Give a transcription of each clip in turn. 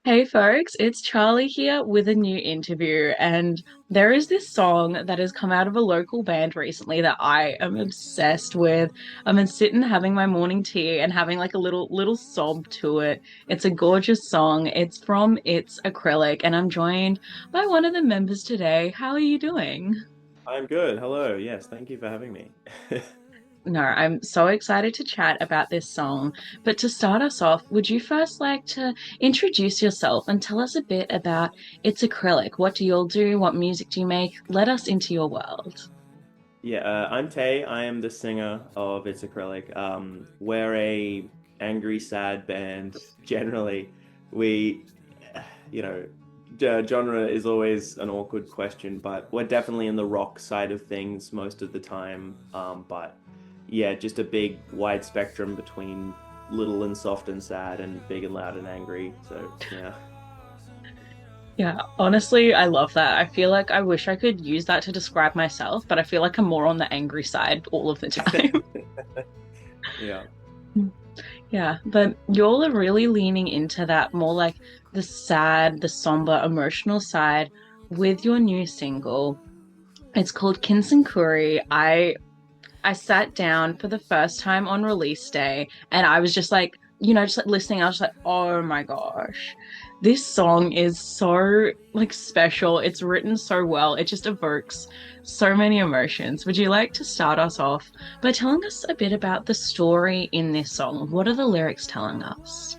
Hey folks, it's Charlie here with a new interview, and there is this song that has come out of a local band recently that I am obsessed with. I've been sitting having my morning tea and having like a little sob to it. It's a gorgeous song. It's from It's Acrylic, and I'm joined by one of the members today. How are you doing? I'm good. Hello. Yes, thank you for having me. No, I'm so excited to chat about this song. But to start us off, would you first like to introduce yourself and tell us a bit about It's Acrylic? What do you all do? What music do you make? Let us into your world. Yeah, I'm Tay. I am the singer of It's Acrylic. We're a angry, sad band. Generally, we, you know, genre is always an awkward question, but we're definitely in the rock side of things most of the time. But yeah, just a big, wide spectrum between little and soft and sad, and big and loud and angry. So yeah. Yeah, honestly, I love that. I feel like I wish I could use that to describe myself, but I feel like I'm more on the angry side all of the time. Yeah. Yeah, but y'all are really leaning into that more like the sad, the somber, emotional side with your new single. It's called Kintsukuroi. I sat down for the first time on release day and I was just like, just like listening, I was just like, oh my gosh. This song is so like special. It's written so well. It just evokes so many emotions. Would you like to start us off by telling us a bit about the story in this song? What are the lyrics telling us?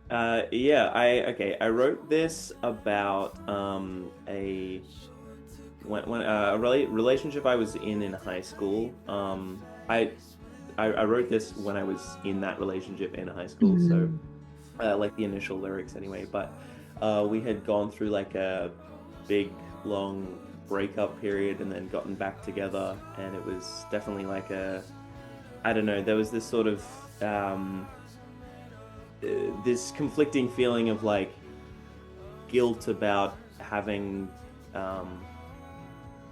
Yeah, I wrote this about a when relationship I was in high school. I wrote this when I was in that relationship in high school, so Mm, like the initial lyrics anyway. But we had gone through like a big long breakup period and then gotten back together, and it was definitely like a I don't know. There was this sort of um, this conflicting feeling of like guilt about having um,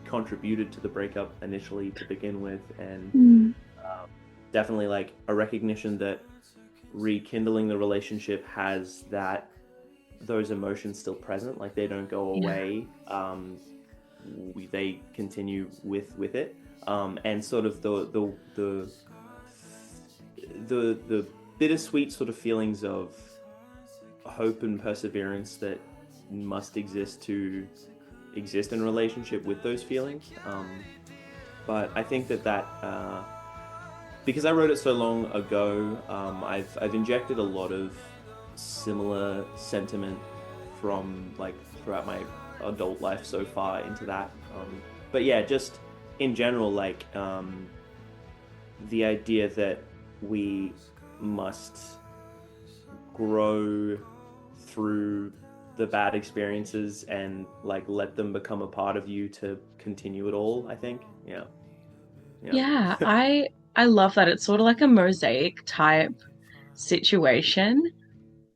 contributed to the breakup initially to begin with, and mm, um, definitely like a recognition that rekindling the relationship has those emotions still present, like they don't go yeah. away. They continue with it, and sort of the bittersweet sort of feelings of hope and perseverance that must exist to exist in a relationship with those feelings. But I think that because I wrote it so long ago, I've injected a lot of similar sentiment from like throughout my adult life so far into that. But yeah, just in general, like the idea that we must grow through the bad experiences and like let them become a part of you to continue it all, I think. Yeah. Yeah. Yeah, I love that. It's sort of like a mosaic type situation.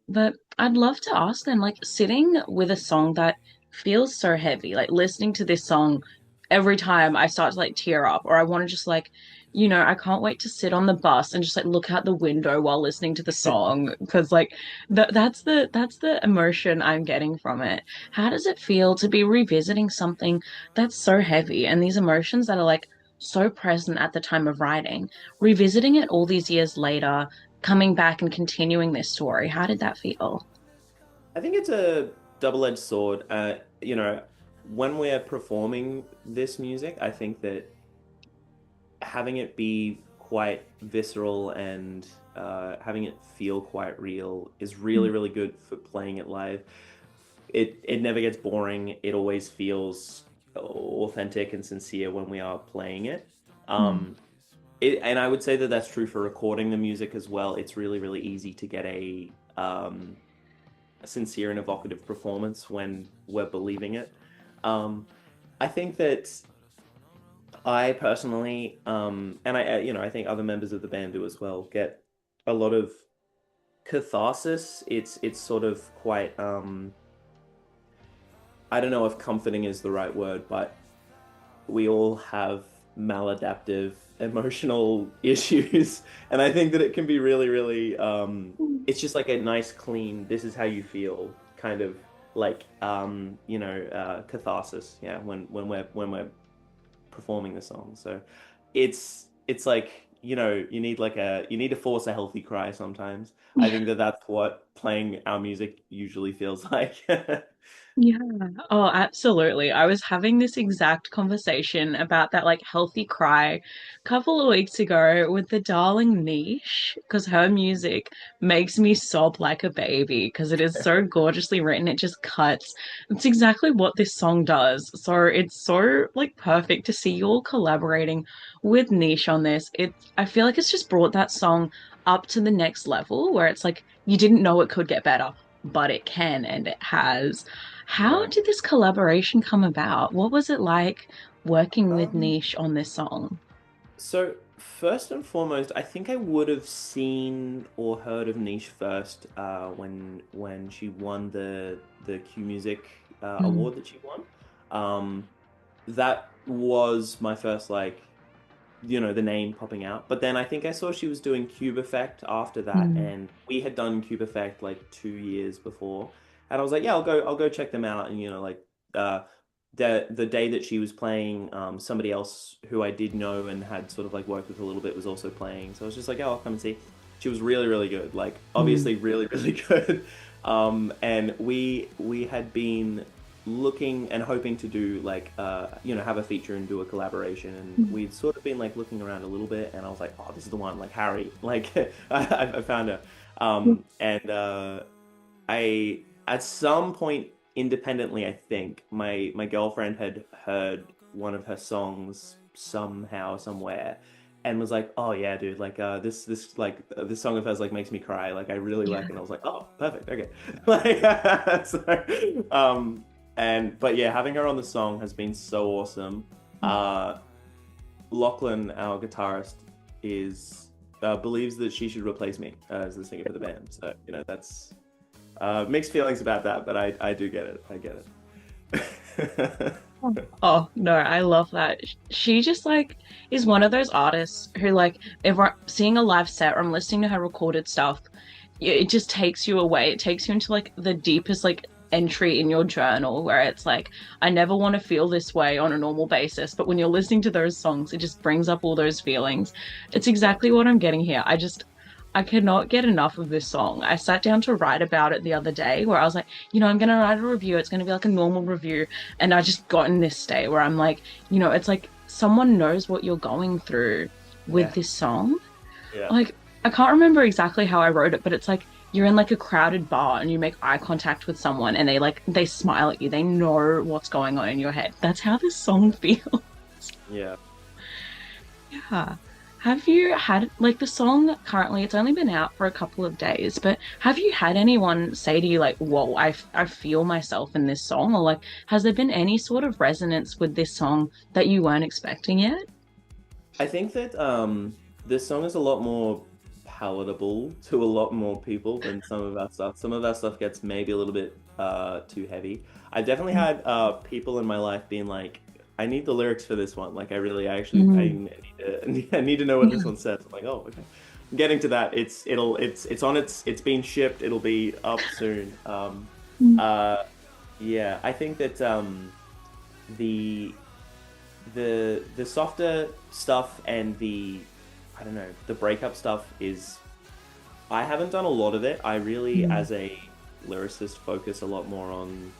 But I'd love to ask then, like sitting with a song that feels so heavy, like listening to this song every time I start to like tear up, or I want to just like, I can't wait to sit on the bus and just like look out the window while listening to the song because like that's the emotion I'm getting from it. How does it feel to be revisiting something that's so heavy and these emotions that are like so present at the time of writing, revisiting it all these years later, coming back and continuing this story? How did that feel? I think it's a double-edged sword. When we're performing this music, I think that having it be quite visceral and having it feel quite real is really, really good for playing it live. It never gets boring. It always feels authentic and sincere when we are playing it. Mm. Um, and I would say that that's true for recording the music as well. It's really, really easy to get a sincere and evocative performance when we're believing it. Um, I think that I personally, and I think other members of the band do as well, get a lot of catharsis. It's sort of quite, I don't know if comforting is the right word, but we all have maladaptive emotional issues, and I think that it can be really, really, it's just like a nice, clean, this is how you feel kind of like catharsis. Yeah, when we're performing the song. So it's like, you need to force a healthy cry sometimes. I think that that's what playing our music usually feels like. Yeah. Oh, absolutely. I was having this exact conversation about that like healthy cry a couple of weeks ago with the darling Niche because her music makes me sob like a baby because it is so gorgeously written. It just cuts. It's exactly what this song does. So it's so like perfect to see you all collaborating with Niche on this. I feel like it's just brought that song up to the next level where it's like you didn't know it could get better, but it can and it has. How Yeah. did this collaboration come about? What was it like working with Um, Niche on this song? so first and foremost, I think I would have seen or heard of Niche first when she won the Q Music Mm, award that she won. That was my first like the name popping out. But then I think I saw she was doing Cube Effect after that, mm, and we had done Cube Effect like 2 years before, and I was like, yeah, I'll go check them out. And like uh, the day that she was playing, somebody else who I did know and had sort of like worked with a little bit was also playing. So I was just like, oh, I'll come and see. She was really, really good. Like mm, obviously really, really good. And we had been looking and hoping to do like have a feature and do a collaboration, and mm, we'd sort of been like looking around a little bit, and I was like, oh, this is the one, like Harry, like I found her. And I at some point independently, I think my girlfriend had heard one of her songs somehow somewhere, and was like, oh yeah, dude, like this song of hers like makes me cry, like I really like yeah. it. And I was like, oh, perfect, okay. Like and but yeah, having her on the song has been so awesome. uh Lachlan, our guitarist, is believes that she should replace me as the singer for the band. So that's mixed feelings about that, but I do get it. I get it. Oh, no, I love that. She just like is one of those artists who like if I'm seeing a live set or I'm listening to her recorded stuff, it just takes you away. It takes you into like the deepest like entry in your journal where it's like I never want to feel this way on a normal basis, but when you're listening to those songs, it just brings up all those feelings. It's Yeah. exactly what I'm getting here. I cannot get enough of this song. I sat down to write about it the other day where I was like, I'm going to write a review. It's going to be like a normal review. And I just got in this state where I'm like, it's like someone knows what you're going through with Yeah. this song. Yeah. Like, I can't remember exactly how I wrote it, but it's like you're in like a crowded bar and you make eye contact with someone and they smile at you. They know what's going on in your head. That's how this song feels. Yeah. Yeah. Have you had like the song currently, it's only been out for a couple of days, but have you had anyone say to you like, whoa, I feel myself in this song? Or like, has there been any sort of resonance with this song that you weren't expecting yet? I think that this song is a lot more palatable to a lot more people than some of our stuff. Some of our stuff gets maybe a little bit too heavy. I've definitely had people in my life being like, I need the lyrics for this one. Like I actually I Mm, need to, I need to know what this one says. I'm like, oh, okay. I'm getting to that. It's on it's being shipped. It'll be up soon. mm, Uh yeah, I think that the the softer stuff and the I don't know, the breakup stuff is I haven't done a lot of it. I really, mm, as a lyricist, focus a lot more on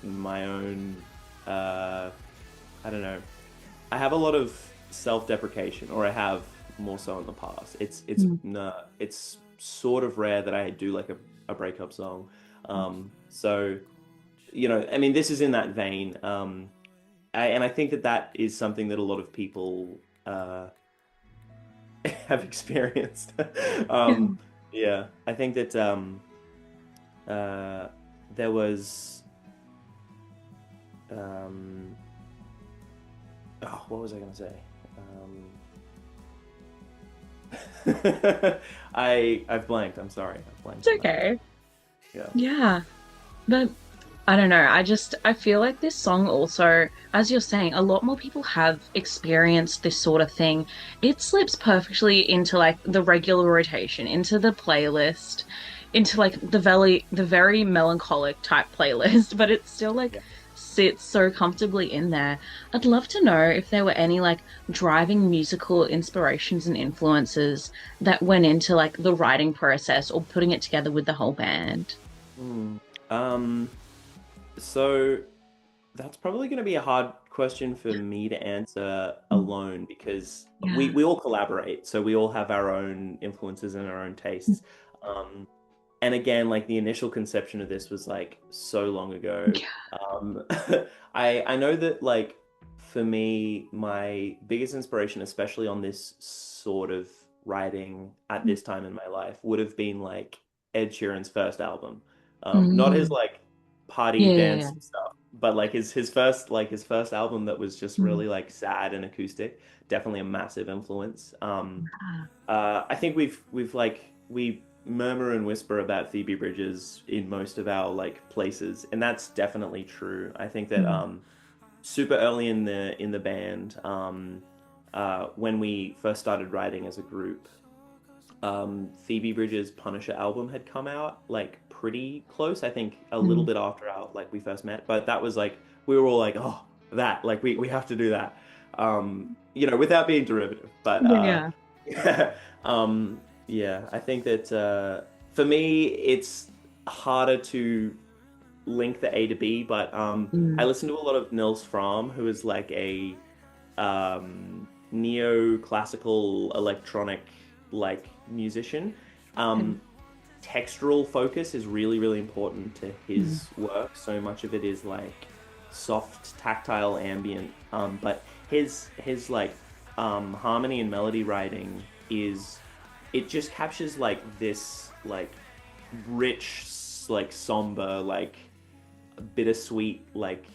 my own uh I don't know. I have a lot of self-deprecation, or I have more so in the past. mm, No, it's sort of rare that I do like a breakup song. So I mean, this is in that vein. And I think that that is something that a lot of people have experienced. yeah. um, yeah, I think that uh, there was um, oh, what was I going to say? I've blanked. I'm sorry. I've blanked It's on that. okay. Yeah. Yeah. But I don't know. I feel like this song also, as you're saying, a lot more people have experienced this sort of thing. It slips perfectly into like the regular rotation, into the playlist. into like the very melancholic type playlist, but it still like Yeah. sits so comfortably in there. I'd love to know if there were any like driving musical inspirations and influences that went into like the writing process or putting it together with the whole band. Hmm. Um, so that's probably going to be a hard question for me to answer Mm. alone because we Yeah. we all collaborate, so we all have our own influences and our own tastes. Um, and again, like the initial conception of this was like so long ago. Yeah. Um, I know that like for me, my biggest inspiration, especially on this sort of writing at this time in my life, would have been like Ed Sheeran's first album. Not his Mm. like party Yeah, yeah, yeah. dance stuff, but like his first album that was just Mm. really like sad and acoustic. Definitely a massive influence. Ah. I think we murmur and whisper about Phoebe Bridgers in most of our like places, and that's definitely true. I think that Mm. super early in the band, when we first started writing as a group, Phoebe Bridgers' Punisher album had come out like pretty close. I think a little Mm. bit after our like we first met, but that was like we were all like, oh, that like we have to do that. Without being derivative, but Yeah. yeah, yeah, I think that for me it's harder to link the A to B, but I Mm. listen to a lot of Nils Frahm, who is like a neoclassical electronic like musician. Mm. Um, Textural focus is really, really important to Mm. his work. So much of it is like soft, tactile, ambient. But his like harmony and melody writing is it just captures like this like rich, like somber, like bittersweet, like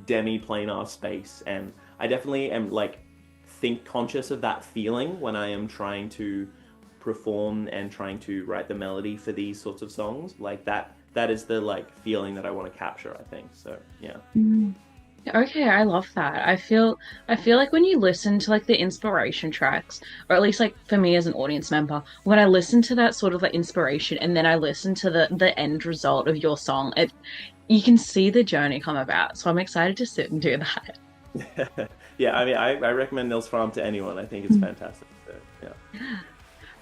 demi-planar space. And I definitely am like think conscious of that feeling when I am trying to perform and trying to write the melody for these sorts of songs. Like that is the like feeling that I want to capture, I think. So yeah. Mm. Okay, I love that. I feel like when you listen to like the inspiration tracks, or at least like for me as an audience member, when I listen to that sort of like inspiration and then I listen to the end result of your song, you can see the journey come about. So I'm excited to sit and do that. Yeah, I mean I recommend Nils Fromm to anyone. I think it's fantastic. So yeah.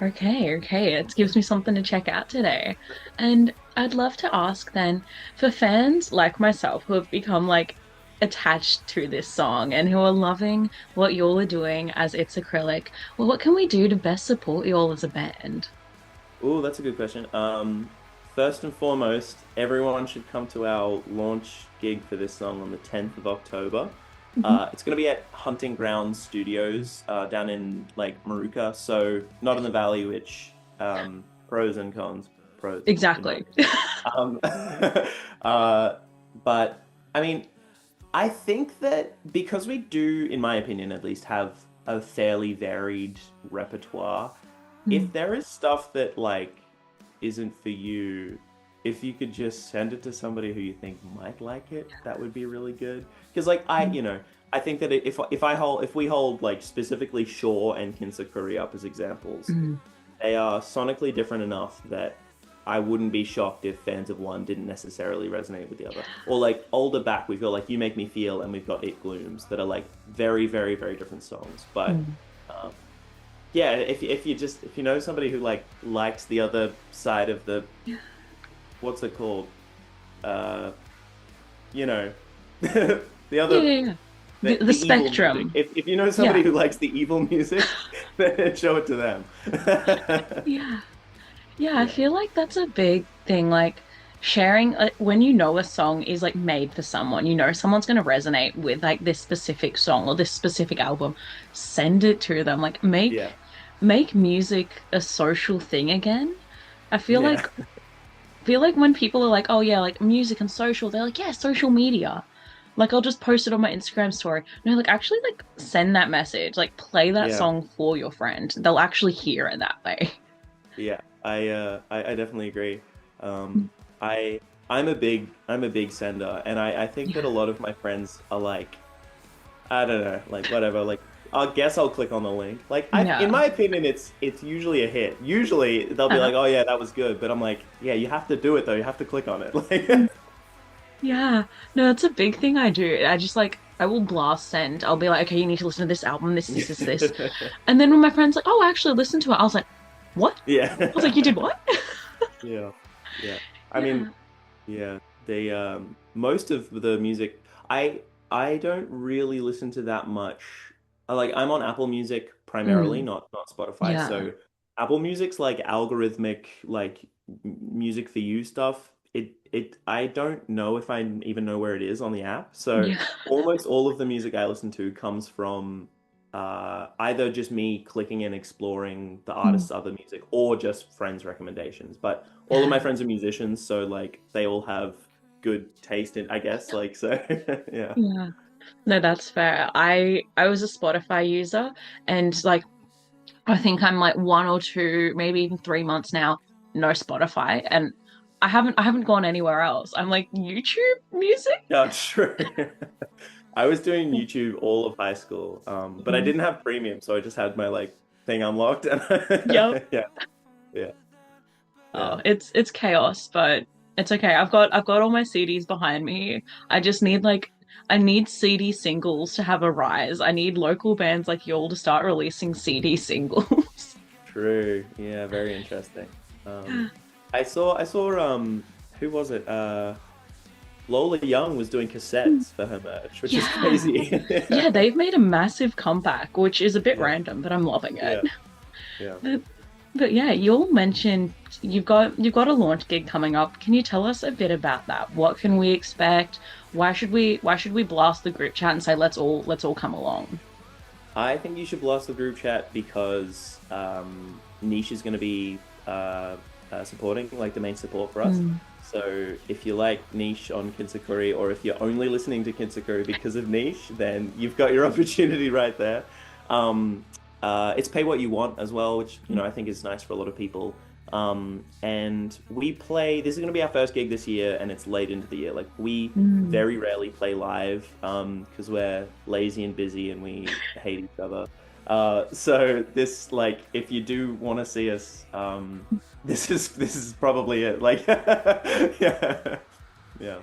Okay, okay. It gives me something to check out today. And I'd love to ask then, for fans like myself who have become like attached to this song and who are loving what y'all are doing as It's Acrylic, well, what can we do to best support y'all as a band? Oh, that's a good question. First and foremost, everyone should come to our launch gig for this song on the 10th of October. Mhm. It's going to be at Hunting Ground Studios down in like Maruka, so not in the Valley, which pros and cons, pros in my Exactly. opinion. Um, uh, but I mean, I think that because we do, in my opinion at least, have a fairly varied repertoire, Mm. if there is stuff that like isn't for you, if you could just send it to somebody who you think might like it, that would be really good. Because like Mm. I think that if we hold like specifically Shaw and Kintsukuroi up as examples, Mm. they are sonically different enough that I wouldn't be shocked if fans of one didn't necessarily resonate with the other. Or like older back, we've got like You Make Me Feel and we've got It Glooms that are like very, very, very different songs. But Mm. um, yeah, if you know somebody who like likes the other side of the what's it called? Uh, you know, the Yeah, other yeah, yeah. The the evil music. spectrum. If you know somebody Yeah. who likes the evil music, then show it to them. Yeah. Yeah, I Yeah. feel like that's a big thing. Like sharing, like, when you know a song is like made for someone, you know someone's going to resonate with like this specific song or this specific album. Send it to them. Like Yeah. make music a social thing again. I Yeah. feel like when people are like, oh yeah, like music and social, they're like, yeah, social media. Like I'll just post it on my Instagram story. No, like actually like send that message, like play that Yeah. song for your friend. They'll actually hear it that way. Yeah. I definitely agree. Um I I'm a big sender, and I think that a Yeah. lot of my friends are like I don't know, like whatever, like I guess I'll click on the link. Like in Yeah. my opinion, it's usually a hit. Usually they'll be Uh, like, oh yeah, that was good. But I'm like, yeah, you have to do it though. You have to click on it. Like, yeah. No, it's a big thing I do. I just like I will blast send. I'll be like, okay, you need to listen to this album, this. And then when my friend's like, oh, actually listen to it, I was like, what? I was like, you yeah, did what? yeah, yeah. I mean, Yeah. yeah. They most of the music I don't really listen to that much. Like I'm on Apple Music primarily, Mm, not Spotify. yeah. So Apple Music's like algorithmic like music for you stuff. It I don't know if I even know where it is on the app. So Yeah. almost all of the music I listen to comes from either just me clicking and exploring the Mm, artist's other music or just friends' recommendations. But all of yeah. my friends are musicians, so like they all have good taste in, I guess. Like so, yeah. Yeah. No, that's fair. I was a Spotify user and like I think I'm like 1 or 2, maybe even 3 months now, no Spotify. And I haven't gone anywhere else. I'm like YouTube music? Yeah, true. I was doing YouTube all of high school, but I Mhm. didn't have premium, so I just had my like thing unlocked, and Yep. yeah, yeah, Oh, yeah. it's chaos, but it's okay. I've got all my CDs behind me. I just need like I need CD singles to have a rise. I need local bands like y'all to start releasing CD singles. True. Yeah, very interesting. Um, Yeah. I saw who was it? Lola Young was doing cassettes for her merch, which is Yeah. crazy. Yeah, they've made a massive comeback, which is a bit Yeah, random, but I'm loving it. yeah, yeah. But, but yeah, you all mentioned you've got a launch gig coming up. Can you tell us a bit about that? What can we expect? Why should we blast the group chat and say let's all come along? I think you should blast the group chat because Niche is going to be supporting, like the main support for us. Mm. So if you like Niche on Kintsukuroi, or if you're only listening to Kintsukuroi because of Niche, then you've got your opportunity right there. Um, it's pay what you want as well, which I think is nice for a lot of people. And we play. This is going to be our first gig this year, and it's late into the year. Like we Mm. very rarely play live because we're lazy and busy and we hate each other. So this like if you do want to see us, this is probably it. Like yeah, yeah.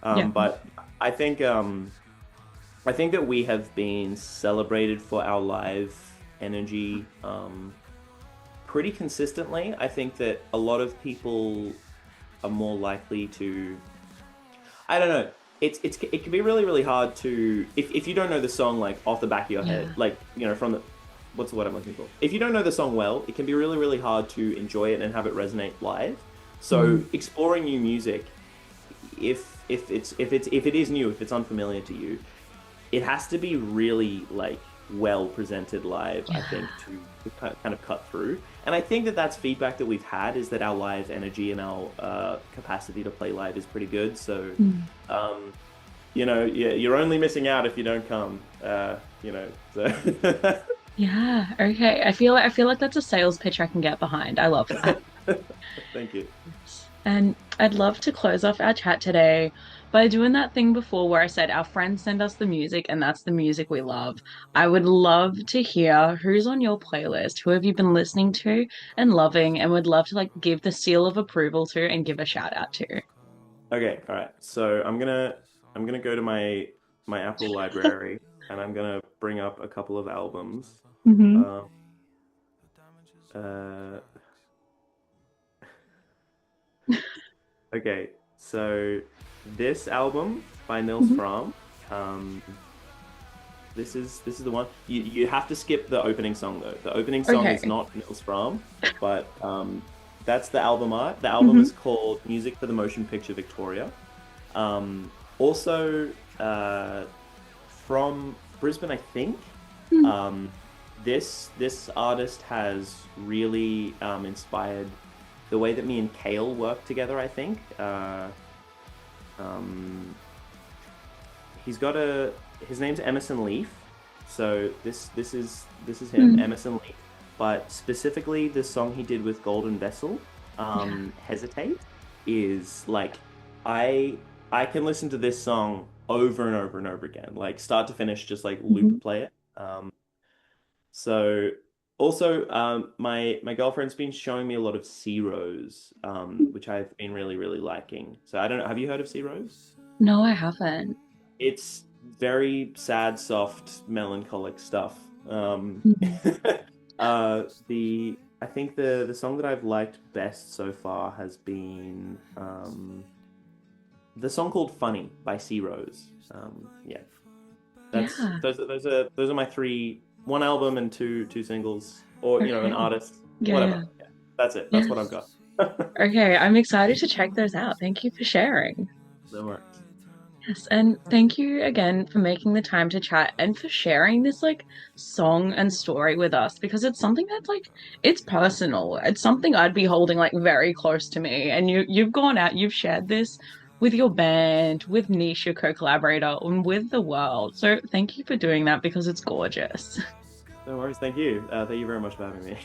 Yeah. But I think I think that we have been celebrated for our live energy pretty consistently. I think that a lot of people are more likely to I don't know. It can be really really hard to if you don't know the song like off the back of your head, Yeah. like from the what's the word I'm looking for? If you don't know the song well, it can be really really hard to enjoy it and have it resonate live. So Mm. exploring new music, if it is new, if it's unfamiliar to you, it has to be really like well presented live, I think, Yeah. to kind of cut through. And I think that that's feedback that we've had is that our live energy and our capacity to play live is pretty good. So, Mm. um, yeah, you're only missing out if you don't come. So Yeah. Okay. I feel like that's a sales pitch I can get behind. I love that. thank you. And I'd love to close off our chat today by doing that thing before where I said our friends send us the music and that's the music we love. I would love to hear who's on your playlist, who have you been listening to and loving, and would love to like give the seal of approval to and give a shout out to. Okay, all right. So I'm gonna go to my Apple library and I'm gonna bring up a couple of albums. Hmm. Um, uh, okay, so this album by Nils Hmm. Fram, um, this is the one. You have to skip the opening song though. The opening song is Okay. not Nils Fram, but that's the album art. The album Hmm. is called Music for the Motion Picture Victoria. Also, from Brisbane, I think. Um, this artist has really inspired the way that me and Kale work together. I think um, he's got a his name's Emerson Leaf, so this is him, Hmm. Emerson Leaf. But specifically, the song he did with Golden Vessel, Yeah. Hesitate, is like I I can listen to this song over and over and over again, like start to finish, just like Hmm. loop play it. So also, my girlfriend's been showing me a lot of Sea Rose, which I've been really liking. So I don't know. Have you heard of Sea Rose? No, I haven't. It's very sad, soft, melancholic stuff. Mhm. The I think the song that I've liked best so far has been the song called "Funny" by Sea Rose. Yeah, that's Yeah. those are my three, one album and two singles, or an Okay. artist, Yeah, yeah. whatever. Yeah, that's it. That's Yeah. what I've got. Okay, I'm excited to check those out. Thank you for sharing. No worries. Yes, and thank you again for making the time to chat and for sharing this like song and story with us because it's something that's like it's personal. It's something I'd be holding like very close to me. And you've gone out, you've shared this with your band, with Neish, your co-collaborator, and with the world. So thank you for doing that because it's gorgeous. No worries. Thank you. Thank you very much for having me.